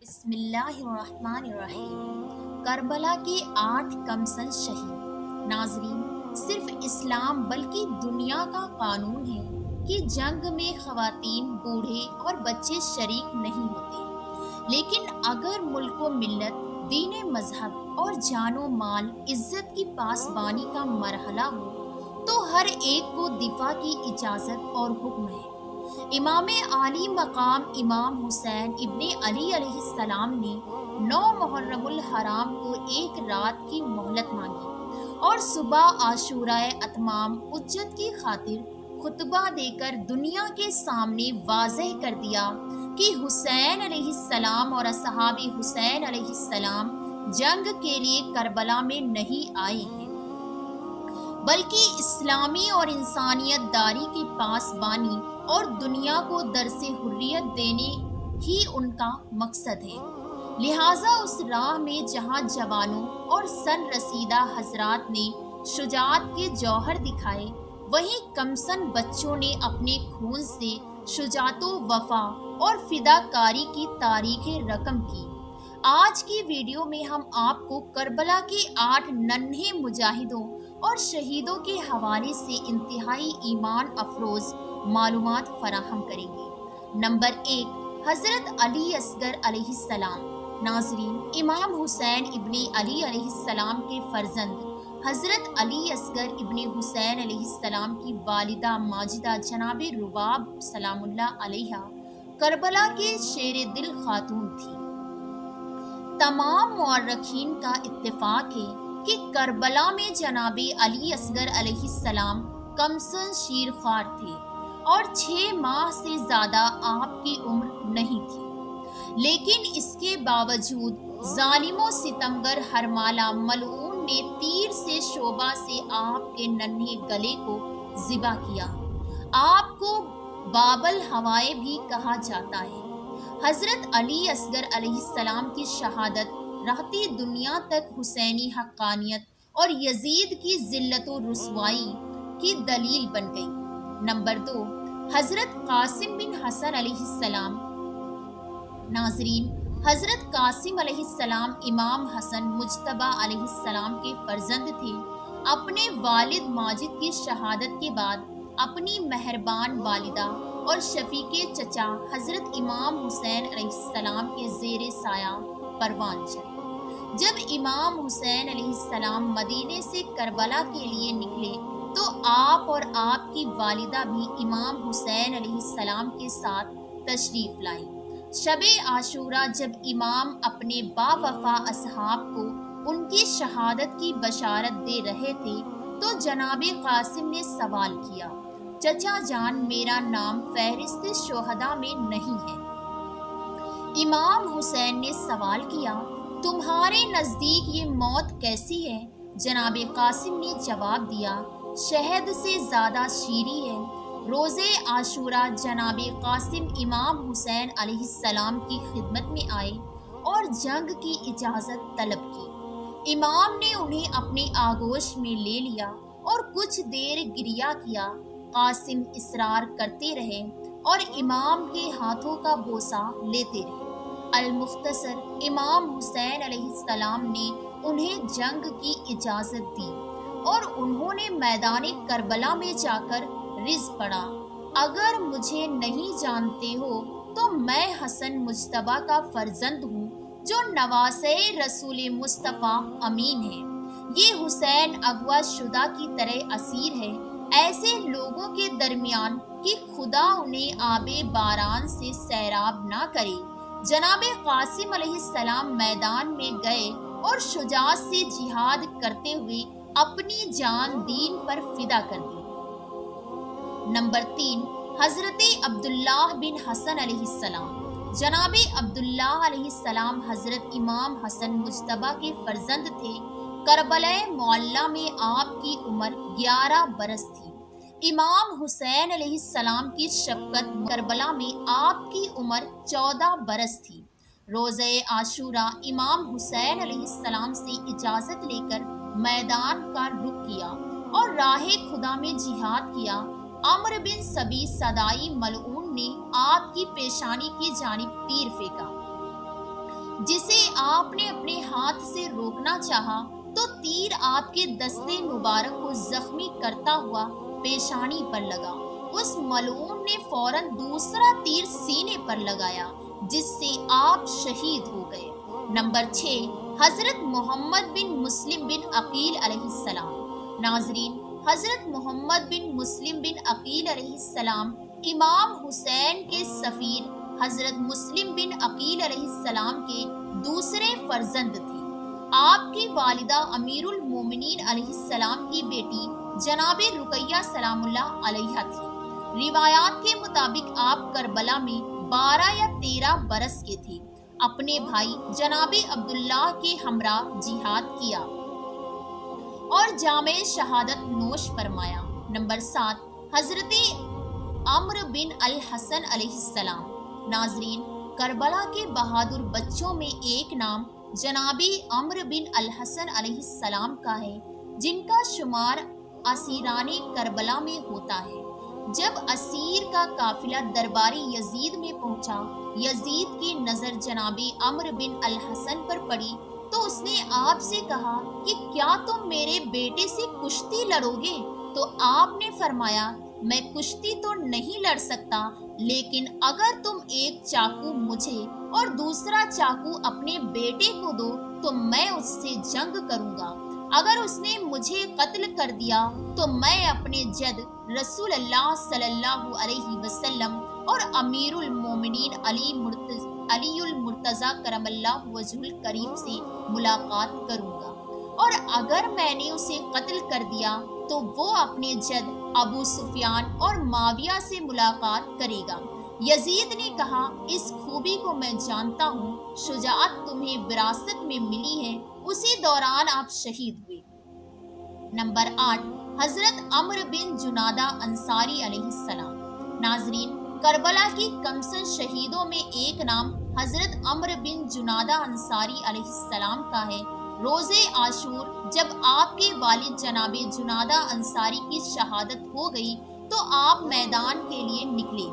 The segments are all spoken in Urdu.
بسم اللہ الرحمن الرحیم۔ کربلا کے 8 کمسن شہید۔ ناظرین، صرف اسلام بلکہ دنیا کا قانون ہے کہ جنگ میں خواتین، بوڑھے اور بچے شریک نہیں ہوتے، لیکن اگر ملک و ملت، دین، مذہب اور جان و مال عزت کی پاسبانی کا مرحلہ ہو تو ہر ایک کو دفاع کی اجازت اور حکم ہے۔ امام عالی مقام امام حسین ابن علی علیہ السلام نے 9 محرم الحرام کو ایک رات کی مہلت مانگی اور صبح عاشورہ اتمام حجت کی خاطر خطبہ دے کر دنیا کے سامنے واضح کر دیا کہ حسین علیہ السلام اور اصحاب حسین علیہ السلام جنگ کے لیے کربلا میں نہیں آئے ہیں، بلکہ اسلامی اور انسانیت داری کے پاسبانی اور دنیا کو درس حریت دینے ہی ان کا مقصد ہے۔ لہٰذا اس راہ میں جہاں جوانوں اور سن رسیدہ حضرات نے شجاعت کے جوہر دکھائے، وہیں کمسن بچوں نے اپنے خون سے شجاعت و وفا اور فداکاری کی تاریخ رقم کی۔ آج کی ویڈیو میں ہم آپ کو کربلا کے 8 ننھے مجاہدوں اور شہیدوں کے حوالے سے انتہائی ایمان افروز معلومات فراہم کریں گے۔ نمبر 1، حضرت علی اصغر علیہ السلام۔ ناظرین، امام حسین ابن علی علیہ السلام کے فرزند حضرت علی اصغر ابن حسین علیہ السلام کی والدہ ماجدہ جناب رباب سلام اللہ علیہا کربلا کے شیر دل خاتون تھی۔ تمام مورخین کا اتفاق ہے کہ کربلا میں جناب علی اصغر علیہ السلام کمسن شیر خوار تھے اور 6 ماہ سے زیادہ آپ کی عمر نہیں تھی، لیکن اس کے باوجود ظالم و ستمگر ہرمالہ ملعون نے تیر سے شعبہ سے آپ کے ننھے گلے کو ذبح کیا۔ آپ کو باب الہوائے بھی کہا جاتا ہے۔ حضرت علی اصغر علیہ السلام کی شہادت رہتی دنیا تک حسینی حقانیت اور یزید کی ذلت و رسوائی کی دلیل بن گئی۔ نمبر 2، حضرت قاسم بن حسن علیہ السلام۔ ناظرین، حضرت قاسم علیہ السلام امام حسن مجتبیٰ علیہ السلام کے فرزند تھے۔ اپنے والد ماجد کی شہادت کے بعد اپنی مہربان والدہ اور شفیق چچا حضرت امام حسین علیہ السلام کے زیر سایہ پروان چڑھے۔ جب امام حسین علیہ السلام مدینے سے کربلا کے لیے نکلے تو آپ اور آپ کی والدہ بھی امام حسین علیہ السلام کے ساتھ تشریف لائیں۔ شب عاشورہ جب امام اپنے با وفا اصحاب کو ان کی شہادت کی بشارت دے رہے تھے تو جناب قاسم نے سوال کیا، چچا جان، میرا نام فہرست شہداء میں نہیں ہے۔ امام حسین نے سوال کیا، تمہارے نزدیک یہ موت کیسی ہے؟ جناب قاسم نے جواب دیا، شہد سے زیادہ شیریں ہے۔ روز عاشورہ جناب قاسم امام حسین علیہ السلام کی خدمت میں آئے اور جنگ کی اجازت طلب کی۔ امام نے انہیں اپنے آغوش میں لے لیا اور کچھ دیر گریہ کیا۔ قاسم اصرار کرتے رہے اور امام کے ہاتھوں کا بوسہ لیتے رہے۔ المختصر، امام حسین علیہ السلام نے انہیں جنگ کی اجازت دی اور انہوں نے میدان کربلا میں جا کر رض پڑا، اگر مجھے نہیں جانتے ہو تو میں حسن مجتبیٰ کا فرزند ہوں جو نواسے رسول مصطفیٰ امین ہے۔ یہ حسین اغوا شدہ کی طرح اسیر ہے، ایسے لوگوں کے درمیان کہ خدا انہیں آب باران سے سیراب نہ کرے۔ جناب قاسم علیہ السلام میدان میں گئے اور شجاعت سے جہاد کرتے ہوئے اپنی جان دین پر فدا کر دی۔ نمبر 3، حضرت عبداللہ بن حسن علیہ السلام۔ جناب عبداللہ علیہ السلام حضرت امام حسن مجتبیٰ کے فرزند تھے۔ کربلا معلیٰ میں آپ کی عمر 11 برس تھی۔ امام حسین علیہ السلام کی شفقت کربلا میں آپ کی عمر 14 برس تھی۔ روز عاشورہ امام حسین علیہ السلام سے اجازت لے کر میدان کا رخ کیا اور راہ خدا میں جہاد کیا۔ عمرو بن سبی صدائی ملعون نے آپ کی پیشانی کی جانب تیر پھینکا۔ جسے آپ نے اپنے ہاتھ سے روکنا چاہا تو تیر آپ کے دستے مبارک کو زخمی کرتا ہوا پیشانی پر لگا۔ اس ملعون نے فوراً دوسرا تیر سینے پر لگایا جس سے آپ شہید ہو گئے۔ نمبر 6، حضرت محمد بن مسلم بن عقیل علیہ السلام۔ ناظرین، حضرت محمد بن مسلم بن عقیل علیہ السلام امام حسین کے سفیر حضرت مسلم بن عقیل علیہ السلام کے دوسرے فرزند تھے۔ آپ کی والدہ امیر المومنین علیہ السلام کی بیٹی جناب رقیہ سلام اللہ علیہا تھی۔ روایات کے مطابق آپ کربلا میں 12 یا 13 برس کے تھے۔ اپنے بھائی جناب عبداللہ کے ہمراہ جہاد کیا اور جامع شہادت نوش فرمایا۔ نمبر 7، حضرت عمرو بن الحسن علیہ السلام۔ ناظرین، کربلا کے بہادر بچوں میں ایک نام جناب عمرو بن الحسن علیہ السلام کا ہے، جن کا شمار اسیران کربلا میں ہوتا ہے۔ جب اسیر کا قافلہ درباری یزید میں پہنچا، یزید کی نظر جناب عمرو بن الحسن پر پڑی تو اس نے آپ سے کہا کہ کیا تم میرے بیٹے سے کشتی لڑو گے؟ تو آپ نے فرمایا، میں کشتی تو نہیں لڑ سکتا، لیکن اگر تم ایک چاقو مجھے اور دوسرا چاقو اپنے بیٹے کو دو تو میں اس سے جنگ کروں گا۔ اگر اس نے مجھے قتل کر دیا تو میں اپنے جد رسول اللہ صلی اللہ علیہ وسلم اور امیر المومنین علی المرتضیٰ کرم اللہ وجہہ الکریم سے ملاقات کروں گا، اور اگر میں نے اسے قتل کر دیا تو وہ اپنے جد ابو سفیان اور معاویہ سے ملاقات کرے گا۔ یزید نے کہا، اس خوبی کو میں جانتا ہوں، شجاعت تمہیں وراثت میں ملی ہے۔ اسی دوران آپ شہید ہوئے۔ نمبر 8، حضرت عمرو بن جنادہ انصاری علیہ السلام۔ ناظرین، کربلا کی کمسن شہیدوں میں ایک نام حضرت عمرو بن جنادہ انصاری علیہ السلام کا ہے۔ روز عاشور جب آپ کے والد جناب جنادہ انصاری کی شہادت ہو گئی تو آپ میدان کے لیے نکلے۔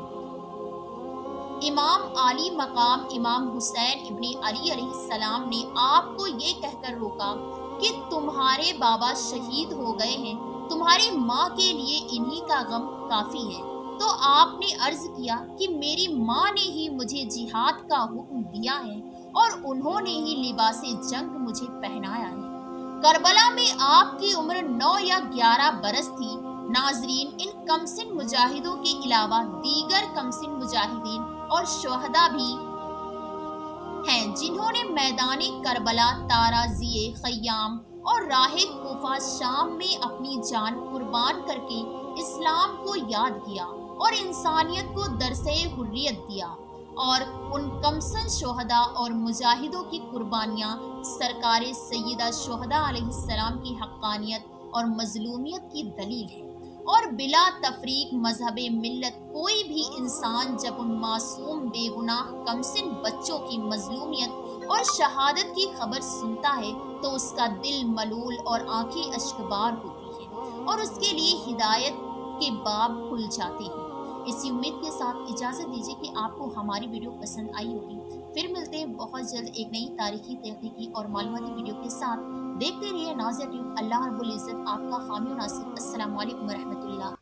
امام عالی مقام امام حسین ابن علی علیہ السلام نے آپ کو یہ کہہ کر روکا کہ تمہارے بابا شہید ہو گئے ہیں، تمہاری ماں کے لیے انہی کا غم کافی ہے۔ تو آپ نے عرض کیا کہ میری ماں نے ہی مجھے جہاد کا حکم دیا ہے اور انہوں نے ہی لباس جنگ مجھے پہنایا ہے۔ کربلا میں آپ کی عمر 9 یا 11 برس تھی۔ ناظرین، ان کمسن مجاہدوں کے علاوہ دیگر کمسن مجاہدین اور شہداء بھی ہیں جنہوں نے میدان کربلا، تارازی خیام اور راہ کوفہ شام میں اپنی جان قربان کر کے اسلام کو یاد کیا اور انسانیت کو درس حریت دیا، اور ان کمسن شہداء اور مجاہدوں کی قربانیاں سرکار سیدہ شہداء علیہ السلام کی حقانیت اور مظلومیت کی دلیل ہے۔ اور بلا تفریق مذہب ملت کوئی بھی انسان جب ان معصوم بے گناہ کمسن بچوں کی مظلومیت اور شہادت کی خبر سنتا ہے تو اس کا دل ملول اور آنکھیں اشکبار ہوتی ہیں اور اس کے لیے ہدایت کے باب کھل جاتے ہیں۔ اسی امید کے ساتھ اجازت دیجیے کہ آپ کو ہماری ویڈیو پسند آئی ہوگی۔ پھر ملتے ہیں بہت جلد ایک نئی تاریخی، تحقیقی اور معلوماتی ویڈیو کے ساتھ۔ دیکھتے رہیے ناظر ٹیوب۔ اللہ رب العزت آپ کا حامی و ناصر۔ السلام علیکم ورحمۃ اللہ۔